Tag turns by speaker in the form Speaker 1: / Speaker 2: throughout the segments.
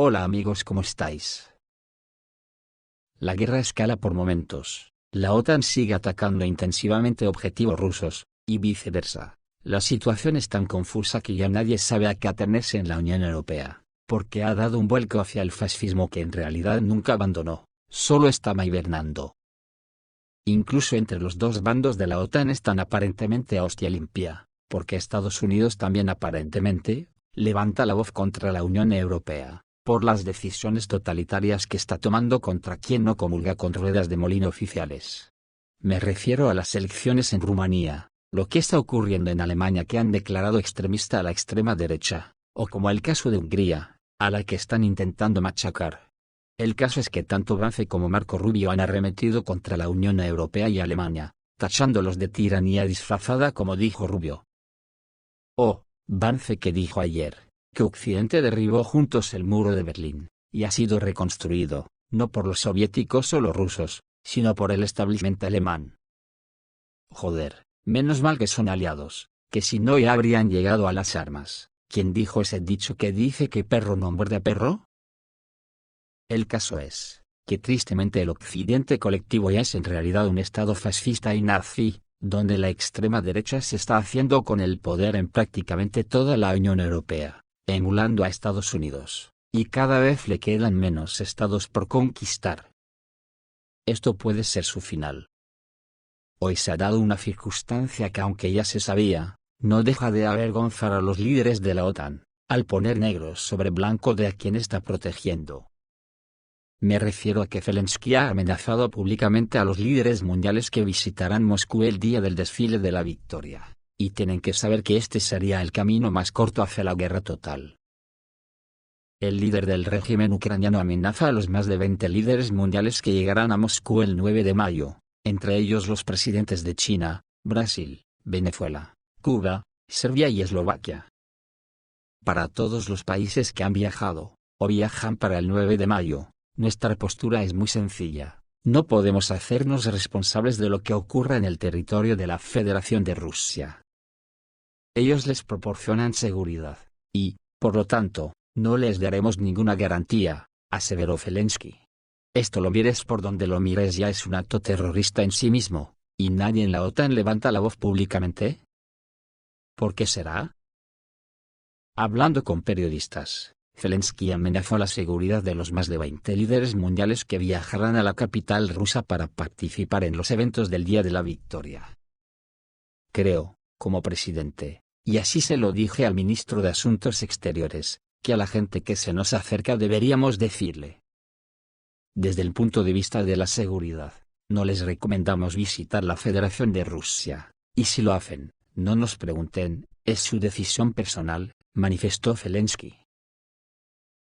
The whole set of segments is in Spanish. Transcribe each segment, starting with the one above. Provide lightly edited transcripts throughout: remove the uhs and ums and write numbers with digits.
Speaker 1: Hola amigos, ¿cómo estáis? La guerra escala por momentos. La OTAN sigue atacando intensivamente objetivos rusos, y viceversa. La situación es tan confusa que ya nadie sabe a qué atenerse en la Unión Europea, porque ha dado un vuelco hacia el fascismo que en realidad nunca abandonó, solo estaba hibernando. Incluso entre los dos bandos de la OTAN están aparentemente a hostia limpia, porque Estados Unidos también aparentemente levanta la voz contra la Unión Europea, por las decisiones totalitarias que está tomando contra quien no comulga con ruedas de molino oficiales. Me refiero a las elecciones en Rumanía, lo que está ocurriendo en Alemania que han declarado extremista a la extrema derecha, o como el caso de Hungría, a la que están intentando machacar. El caso es que tanto Vance como Marco Rubio han arremetido contra la Unión Europea y Alemania, tachándolos de tiranía disfrazada como dijo Rubio. Vance que dijo ayer que Occidente derribó juntos el muro de Berlín, y ha sido reconstruido, no por los soviéticos o los rusos, sino por el establishment alemán. Joder, menos mal que son aliados, que si no ya habrían llegado a las armas. ¿Quién dijo ese dicho que dice que perro no muerde a perro? El caso es que tristemente el Occidente colectivo ya es en realidad un estado fascista y nazi, donde la extrema derecha se está haciendo con el poder en prácticamente toda la Unión Europea, emulando a Estados Unidos, y cada vez le quedan menos estados por conquistar. Esto puede ser su final. Hoy se ha dado una circunstancia que aunque ya se sabía, no deja de avergonzar a los líderes de la OTAN, al poner negros sobre blanco de a quien está protegiendo. Me refiero a que Zelensky ha amenazado públicamente a los líderes mundiales que visitarán Moscú el día del desfile de la victoria, y tienen que saber que este sería el camino más corto hacia la guerra total. El líder del régimen ucraniano amenaza a los más de 20 líderes mundiales que llegarán a Moscú el 9 de mayo, entre ellos los presidentes de China, Brasil, Venezuela, Cuba, Serbia y Eslovaquia. Para todos los países que han viajado, o viajan para el 9 de mayo, nuestra postura es muy sencilla: no podemos hacernos responsables de lo que ocurra en el territorio de la Federación de Rusia. Ellos les proporcionan seguridad, y, por lo tanto, no les daremos ninguna garantía, aseveró Zelensky. Esto lo mires por donde lo mires ya es un acto terrorista en sí mismo, ¿y nadie en la OTAN levanta la voz públicamente? ¿Por qué será? Hablando con periodistas, Zelensky amenazó la seguridad de los más de 20 líderes mundiales que viajarán a la capital rusa para participar en los eventos del Día de la Victoria. Creo, como presidente, y así se lo dije al ministro de Asuntos Exteriores, que a la gente que se nos acerca deberíamos decirle: desde el punto de vista de la seguridad, no les recomendamos visitar la Federación de Rusia, y si lo hacen, no nos pregunten, es su decisión personal, manifestó Zelensky.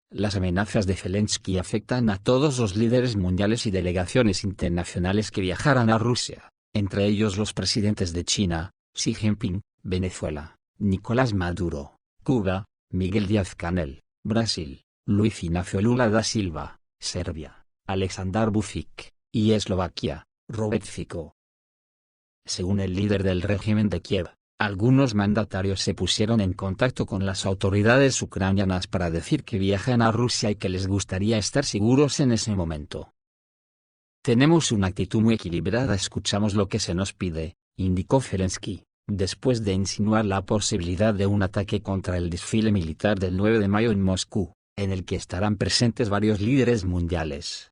Speaker 1: Las amenazas de Zelensky afectan a todos los líderes mundiales y delegaciones internacionales que viajarán a Rusia, entre ellos los presidentes de China, Xi Jinping, Venezuela, Nicolás Maduro, Cuba, Miguel Díaz-Canel, Brasil, Luiz Inácio Lula da Silva, Serbia, Aleksandar Vučić, y Eslovaquia, Robert Fico. Según el líder del régimen de Kiev, algunos mandatarios se pusieron en contacto con las autoridades ucranianas para decir que viajan a Rusia y que les gustaría estar seguros en ese momento. Tenemos una actitud muy equilibrada, escuchamos lo que se nos pide, indicó Zelensky, después de insinuar la posibilidad de un ataque contra el desfile militar del 9 de mayo en Moscú, en el que estarán presentes varios líderes mundiales.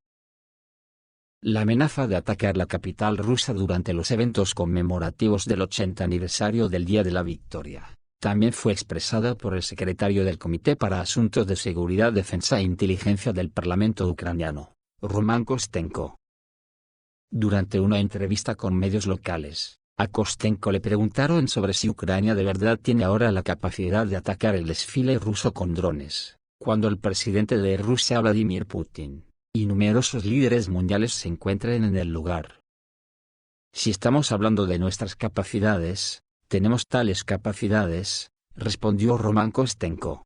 Speaker 1: La amenaza de atacar la capital rusa durante los eventos conmemorativos del 80 aniversario del Día de la Victoria, también fue expresada por el secretario del Comité para Asuntos de Seguridad, Defensa e Inteligencia del Parlamento ucraniano, Roman Kostenko. Durante una entrevista con medios locales, a Kostenko le preguntaron sobre si Ucrania de verdad tiene ahora la capacidad de atacar el desfile ruso con drones, cuando el presidente de Rusia Vladimir Putin y numerosos líderes mundiales se encuentren en el lugar. Si estamos hablando de nuestras capacidades, tenemos tales capacidades, respondió Roman Kostenko.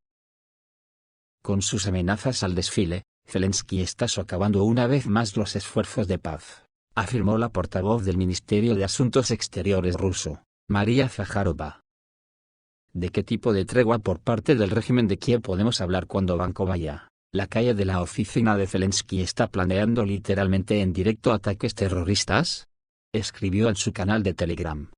Speaker 1: Con sus amenazas al desfile, Zelensky está socavando una vez más los esfuerzos de paz, afirmó la portavoz del Ministerio de Asuntos Exteriores ruso, María Zakharova. ¿De qué tipo de tregua por parte del régimen de Kiev podemos hablar cuando Banco vaya? La calle de la oficina de Zelensky está planeando literalmente en directo ataques terroristas, escribió en su canal de Telegram.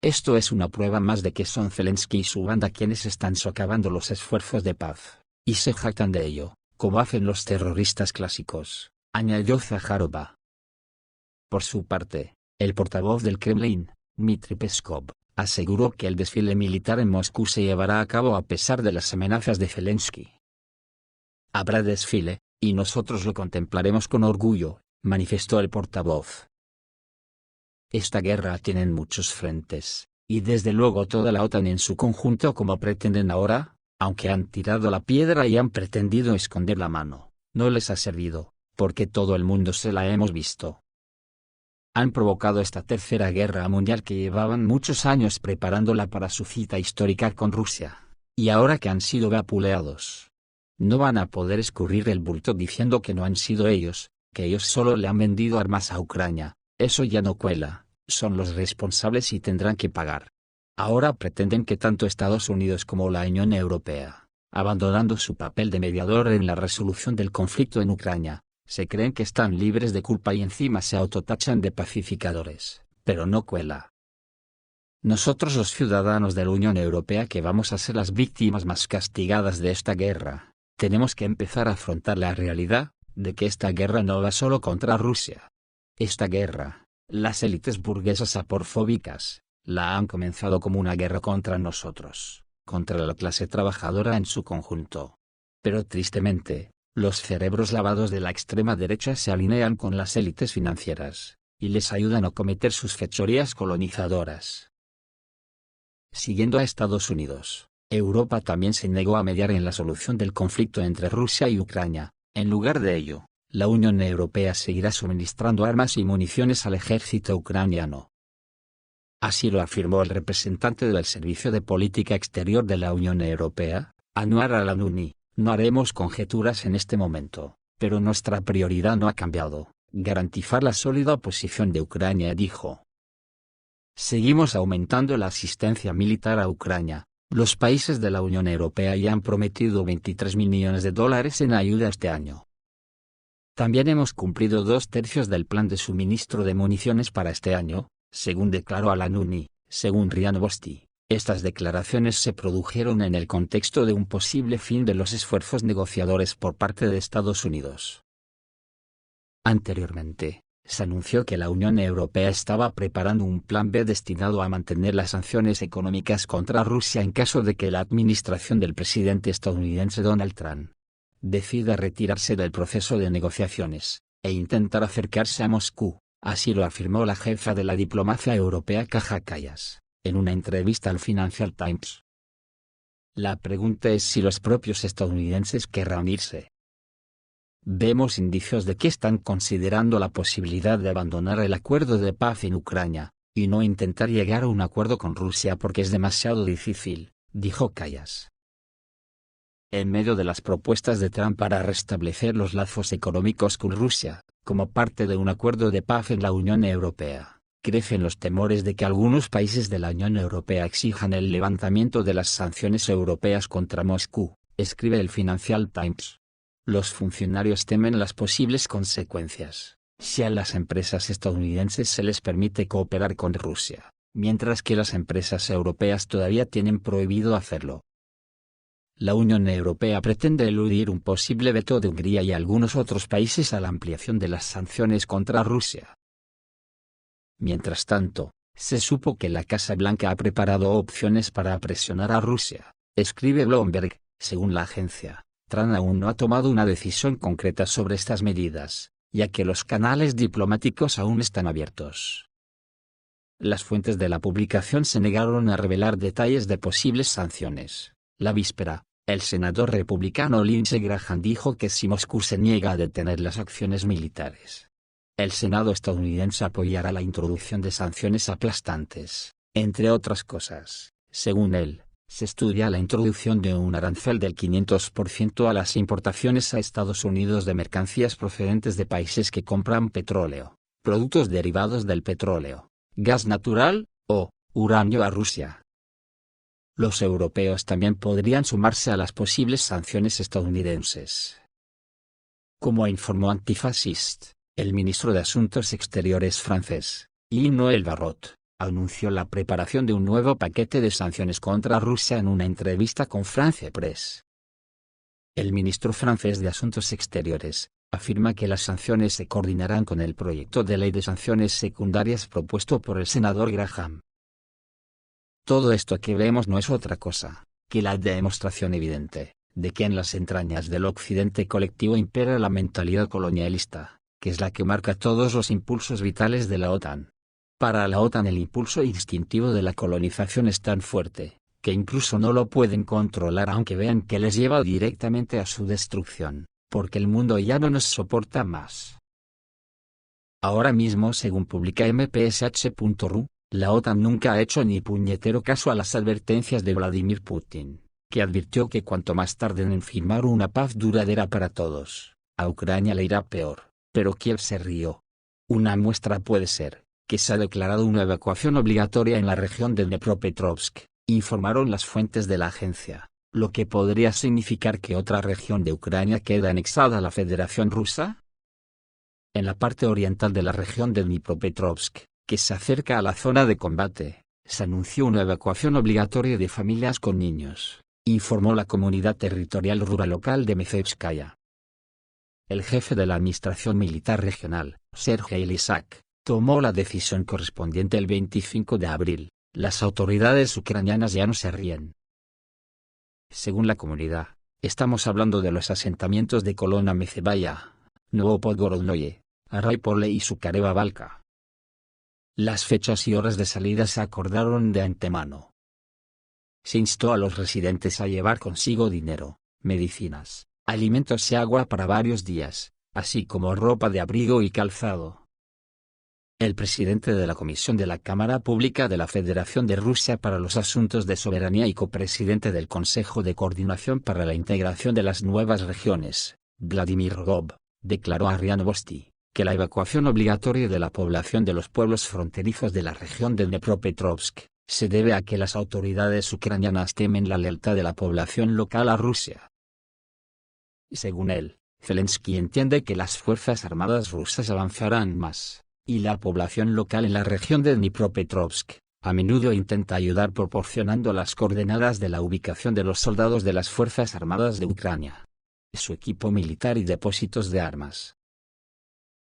Speaker 1: Esto es una prueba más de que son Zelensky y su banda quienes están socavando los esfuerzos de paz, y se jactan de ello, como hacen los terroristas clásicos, añadió Zaharova. Por su parte, el portavoz del Kremlin, Dmitry Peskov, aseguró que el desfile militar en Moscú se llevará a cabo a pesar de las amenazas de Zelensky. Habrá desfile, y nosotros lo contemplaremos con orgullo, manifestó el portavoz. Esta guerra tiene muchos frentes, y desde luego toda la OTAN en su conjunto como pretenden ahora, aunque han tirado la piedra y han pretendido esconder la mano, no les ha servido, porque todo el mundo se la hemos visto. Han provocado esta tercera guerra mundial que llevaban muchos años preparándola para su cita histórica con Rusia, y ahora que han sido vapuleados, no van a poder escurrir el bulto diciendo que no han sido ellos, que ellos solo le han vendido armas a Ucrania. Eso ya no cuela, son los responsables y tendrán que pagar. Ahora pretenden que tanto Estados Unidos como la Unión Europea, abandonando su papel de mediador en la resolución del conflicto en Ucrania, se creen que están libres de culpa y encima se autotachan de pacificadores, pero no cuela. Nosotros los ciudadanos de la Unión Europea que vamos a ser las víctimas más castigadas de esta guerra, tenemos que empezar a afrontar la realidad, de que esta guerra no va solo contra Rusia. Esta guerra, las élites burguesas aporfóbicas, la han comenzado como una guerra contra nosotros, contra la clase trabajadora en su conjunto. Pero tristemente, los cerebros lavados de la extrema derecha se alinean con las élites financieras, y les ayudan a cometer sus fechorías colonizadoras. Siguiendo a Estados Unidos, Europa también se negó a mediar en la solución del conflicto entre Rusia y Ucrania. En lugar de ello, la Unión Europea seguirá suministrando armas y municiones al ejército ucraniano. Así lo afirmó el representante del Servicio de Política Exterior de la Unión Europea, Anwar al-Anouni. No haremos conjeturas en este momento, pero nuestra prioridad no ha cambiado, garantizar la sólida posición de Ucrania, dijo. Seguimos aumentando la asistencia militar a Ucrania. Los países de la Unión Europea ya han prometido $23.000 millones en ayuda este año. También hemos cumplido 2/3 del plan de suministro de municiones para este año, según declaró al-Anouni, según RIA Novosti. Estas declaraciones se produjeron en el contexto de un posible fin de los esfuerzos negociadores por parte de Estados Unidos. Anteriormente, se anunció que la Unión Europea estaba preparando un plan B destinado a mantener las sanciones económicas contra Rusia en caso de que la administración del presidente estadounidense Donald Trump decida retirarse del proceso de negociaciones, e intentar acercarse a Moscú, así lo afirmó la jefa de la diplomacia europea Kaja Kallas, en una entrevista al Financial Times. La pregunta es si los propios estadounidenses querrán irse. Vemos indicios de que están considerando la posibilidad de abandonar el acuerdo de paz en Ucrania, y no intentar llegar a un acuerdo con Rusia porque es demasiado difícil, dijo Kallas. En medio de las propuestas de Trump para restablecer los lazos económicos con Rusia, como parte de un acuerdo de paz en la Unión Europea, crecen los temores de que algunos países de la Unión Europea exijan el levantamiento de las sanciones europeas contra Moscú, escribe el Financial Times. Los funcionarios temen las posibles consecuencias, si a las empresas estadounidenses se les permite cooperar con Rusia, mientras que las empresas europeas todavía tienen prohibido hacerlo. La Unión Europea pretende eludir un posible veto de Hungría y algunos otros países a la ampliación de las sanciones contra Rusia. Mientras tanto, se supo que la Casa Blanca ha preparado opciones para presionar a Rusia, escribe Bloomberg. Según la agencia, Trump aún no ha tomado una decisión concreta sobre estas medidas, ya que los canales diplomáticos aún están abiertos. Las fuentes de la publicación se negaron a revelar detalles de posibles sanciones. La víspera, el senador republicano Lindsey Graham dijo que si Moscú se niega a detener las acciones militares, el Senado estadounidense apoyará la introducción de sanciones aplastantes. Entre otras cosas, según él, se estudia la introducción de un arancel del 500% a las importaciones a Estados Unidos de mercancías procedentes de países que compran petróleo, productos derivados del petróleo, gas natural, o uranio a Rusia. los europeos también podrían sumarse a las posibles sanciones estadounidenses. Como informó Antifascist, el ministro de Asuntos Exteriores francés, Yves Barrot, anunció la preparación de un nuevo paquete de sanciones contra Rusia en una entrevista con France Press. El ministro francés de Asuntos Exteriores afirma que las sanciones se coordinarán con el proyecto de ley de sanciones secundarias propuesto por el senador Graham. Todo esto que vemos no es otra cosa que la demostración evidente de que en las entrañas del occidente colectivo impera la mentalidad colonialista, que es la que marca todos los impulsos vitales de la OTAN. Para la OTAN el impulso instintivo de la colonización es tan fuerte, que incluso no lo pueden controlar aunque vean que les lleva directamente a su destrucción, porque el mundo ya no nos soporta más. Ahora mismo, según publica mpsh.ru, la OTAN nunca ha hecho ni puñetero caso a las advertencias de Vladimir Putin, que advirtió que cuanto más tarden en firmar una paz duradera para todos, a Ucrania le irá peor, pero Kiev se rió. Una muestra puede ser que se ha declarado una evacuación obligatoria en la región de Dnepropetrovsk, informaron las fuentes de la agencia, lo que podría significar que otra región de Ucrania queda anexada a la Federación Rusa. En la parte oriental de la región de Dnipropetrovsk, que se acerca a la zona de combate, se anunció una evacuación obligatoria de familias con niños, informó la comunidad territorial rural local de Mezhevskaya. El jefe de la Administración Militar Regional, Sergei Lysak, tomó la decisión correspondiente el 25 de abril. Las autoridades ucranianas ya no se ríen. Según la comunidad, estamos hablando de los asentamientos de Kolona Mezhevaya, Novopodgorodnoye, Arayporle y Sukareva Balka. Las fechas y horas de salida se acordaron de antemano. Se instó a los residentes a llevar consigo dinero, medicinas, alimentos y agua para varios días, así como ropa de abrigo y calzado. El presidente de la Comisión de la Cámara Pública de la Federación de Rusia para los Asuntos de Soberanía y copresidente del Consejo de Coordinación para la Integración de las Nuevas Regiones, Vladimir Rogov, declaró a RIA Novosti que la evacuación obligatoria de la población de los pueblos fronterizos de la región de Dnepropetrovsk se debe a que las autoridades ucranianas temen la lealtad de la población local a Rusia. Según él, Zelensky entiende que las fuerzas armadas rusas avanzarán más, y la población local en la región de Dnipropetrovsk a menudo intenta ayudar proporcionando las coordenadas de la ubicación de los soldados de las Fuerzas Armadas de Ucrania, su equipo militar y depósitos de armas.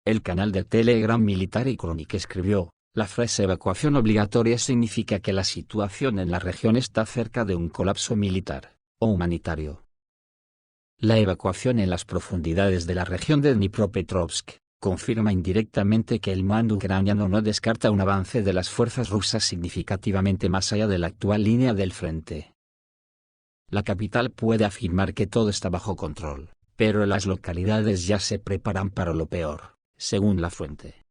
Speaker 1: El canal de Telegram Militar y Chronic escribió, la frase evacuación obligatoria significa que la situación en la región está cerca de un colapso militar o humanitario. La evacuación en las profundidades de la región de Dnipropetrovsk confirma indirectamente que el mando ucraniano no descarta un avance de las fuerzas rusas significativamente más allá de la actual línea del frente. La capital puede afirmar que todo está bajo control, pero las localidades ya se preparan para lo peor, según la fuente.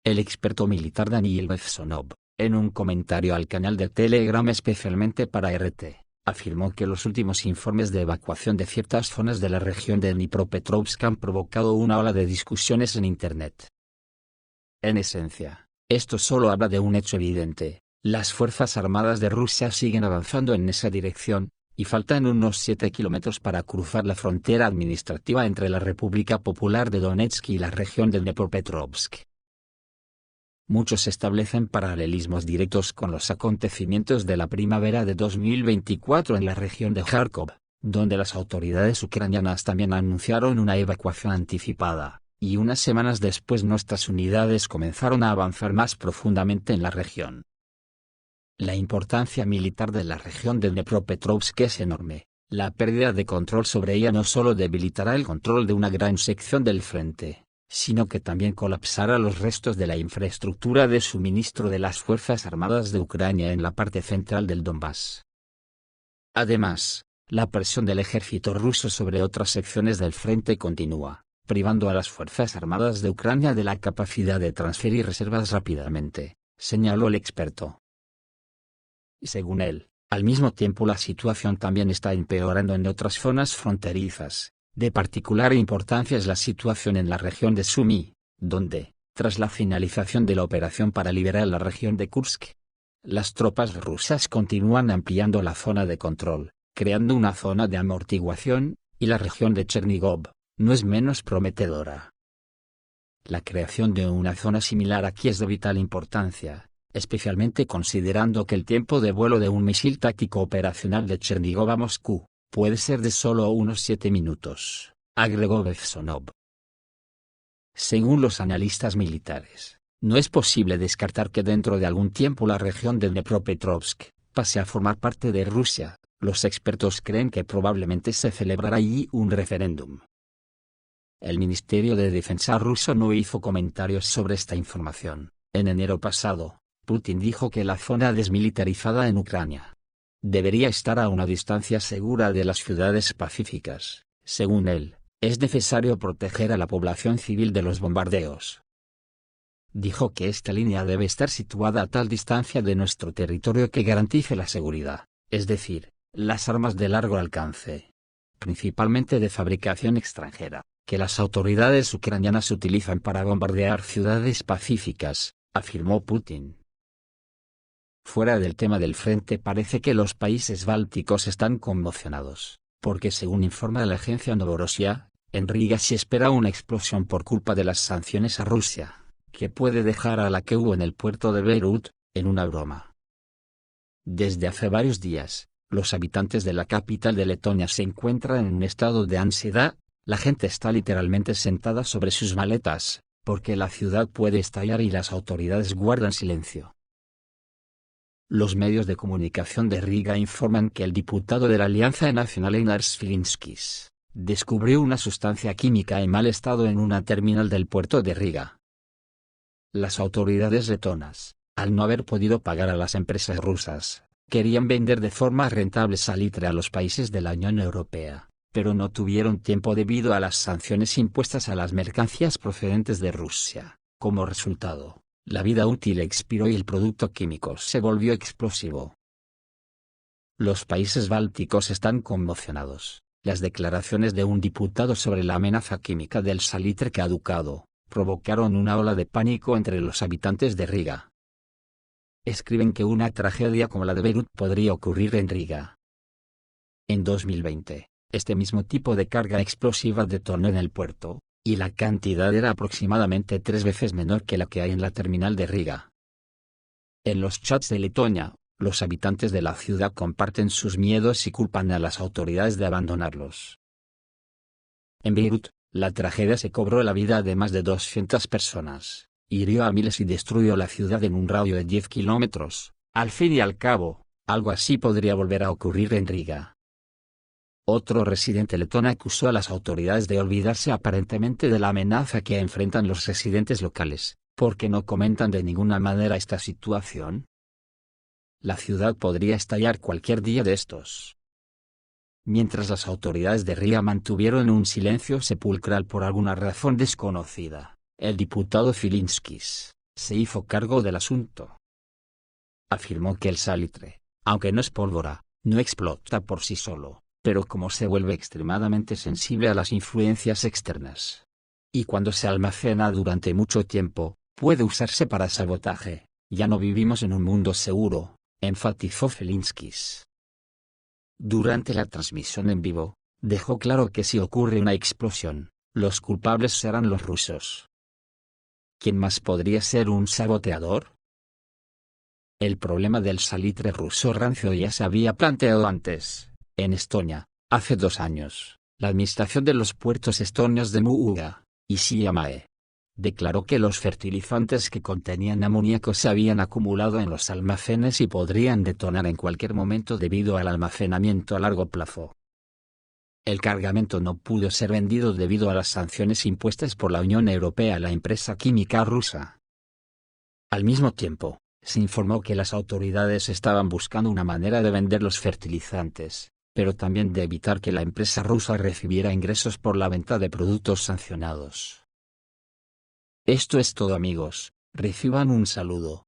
Speaker 1: El experto militar Daniil Bezsonov, en un comentario al canal de Telegram especialmente para RT, afirmó que los últimos informes de evacuación de ciertas zonas de la región de Dnipropetrovsk han provocado una ola de discusiones en Internet. En esencia, esto solo habla de un hecho evidente: las Fuerzas Armadas de Rusia siguen avanzando en esa dirección, y faltan unos 7 kilómetros para cruzar la frontera administrativa entre la República Popular de Donetsk y la región de Dnipropetrovsk. Muchos establecen paralelismos directos con los acontecimientos de la primavera de 2024 en la región de Kharkov, donde las autoridades ucranianas también anunciaron una evacuación anticipada, y unas semanas después nuestras unidades comenzaron a avanzar más profundamente en la región. La importancia militar de la región de Dnipropetrovsk es enorme. La pérdida de control sobre ella no solo debilitará el control de una gran sección del frente, sino que también colapsará los restos de la infraestructura de suministro de las Fuerzas Armadas de Ucrania en la parte central del Donbass. Además, la presión del ejército ruso sobre otras secciones del frente continúa, privando a las Fuerzas Armadas de Ucrania de la capacidad de transferir reservas rápidamente, señaló el experto. Según él, al mismo tiempo la situación también está empeorando en otras zonas fronterizas. De particular importancia es la situación en la región de Sumy, donde, tras la finalización de la operación para liberar la región de Kursk, Las tropas rusas continúan ampliando la zona de control, creando una zona de amortiguación, y la región de Chernigov no es menos prometedora. La creación de una zona similar aquí es de vital importancia, especialmente considerando que el tiempo de vuelo de un misil táctico operacional de Chernigov a Moscú puede ser de solo unos 7 minutos, agregó Bevsonov. Según los analistas militares, no es posible descartar que dentro de algún tiempo la región de Dnepropetrovsk pase a formar parte de Rusia. Los expertos creen que probablemente se celebrará allí un referéndum. El Ministerio de Defensa ruso no hizo comentarios sobre esta información. En enero pasado, Putin dijo que la zona desmilitarizada en Ucrania debería estar a una distancia segura de las ciudades pacíficas. Según él, es necesario proteger a la población civil de los bombardeos. Dijo que esta línea debe estar situada a tal distancia de nuestro territorio que garantice la seguridad, es decir, las armas de largo alcance, principalmente de fabricación extranjera, que las autoridades ucranianas utilizan para bombardear ciudades pacíficas, afirmó Putin. Fuera del tema del frente, parece que los países bálticos están conmocionados, porque según informa la agencia Novorossiya, en Riga se espera una explosión por culpa de las sanciones a Rusia, que puede dejar a la que hubo en el puerto de Beirut, en una broma. Desde hace varios días, los habitantes de la capital de Letonia se encuentran en un estado de ansiedad. La gente está literalmente sentada sobre sus maletas, porque la ciudad puede estallar y las autoridades guardan silencio. Los medios de comunicación de Riga informan que el diputado de la Alianza Nacional Einar Svilinskis descubrió una sustancia química en mal estado en una terminal del puerto de Riga. Las autoridades letonas, al no haber podido pagar a las empresas rusas, querían vender de forma rentable salitre a los países de la Unión Europea, pero no tuvieron tiempo debido a las sanciones impuestas a las mercancías procedentes de Rusia. Como resultado, la vida útil expiró y el producto químico se volvió explosivo. Los países bálticos están conmocionados. Las declaraciones de un diputado sobre la amenaza química del salitre caducado provocaron una ola de pánico entre los habitantes de Riga. Escriben que una tragedia como la de Beirut podría ocurrir en Riga. En 2020, este mismo tipo de carga explosiva detonó en el puerto, y la cantidad era aproximadamente 3 veces menor que la que hay en la terminal de Riga. En los chats de Letonia, los habitantes de la ciudad comparten sus miedos y culpan a las autoridades de abandonarlos. En Beirut, la tragedia se cobró la vida de más de 200 personas, hirió a miles y destruyó la ciudad en un radio de 10 kilómetros. Al fin y al cabo, algo así podría volver a ocurrir en Riga. Otro residente letón acusó a las autoridades de olvidarse aparentemente de la amenaza que enfrentan los residentes locales, porque no comentan de ninguna manera esta situación. La ciudad podría estallar cualquier día de estos. Mientras las autoridades de Riga mantuvieron un silencio sepulcral por alguna razón desconocida, el diputado Svilinskis se hizo cargo del asunto. Afirmó que el salitre, aunque no es pólvora, no explota por sí solo, pero como se vuelve extremadamente sensible a las influencias externas, y cuando se almacena durante mucho tiempo, puede usarse para sabotaje. Ya no vivimos en un mundo seguro, enfatizó Svilinskis. Durante la transmisión en vivo, dejó claro que si ocurre una explosión, los culpables serán los rusos. ¿Quién más podría ser un saboteador? El problema del salitre ruso rancio ya se había planteado antes. En Estonia, hace 2 años, la administración de los puertos estonios de Muuga y Siiamae declaró que los fertilizantes que contenían amoníaco se habían acumulado en los almacenes y podrían detonar en cualquier momento debido al almacenamiento a largo plazo. El cargamento no pudo ser vendido debido a las sanciones impuestas por la Unión Europea a la empresa química rusa. Al mismo tiempo, se informó que las autoridades estaban buscando una manera de vender los fertilizantes, pero también de evitar que la empresa rusa recibiera ingresos por la venta de productos sancionados. Esto es todo, amigos, reciban un saludo.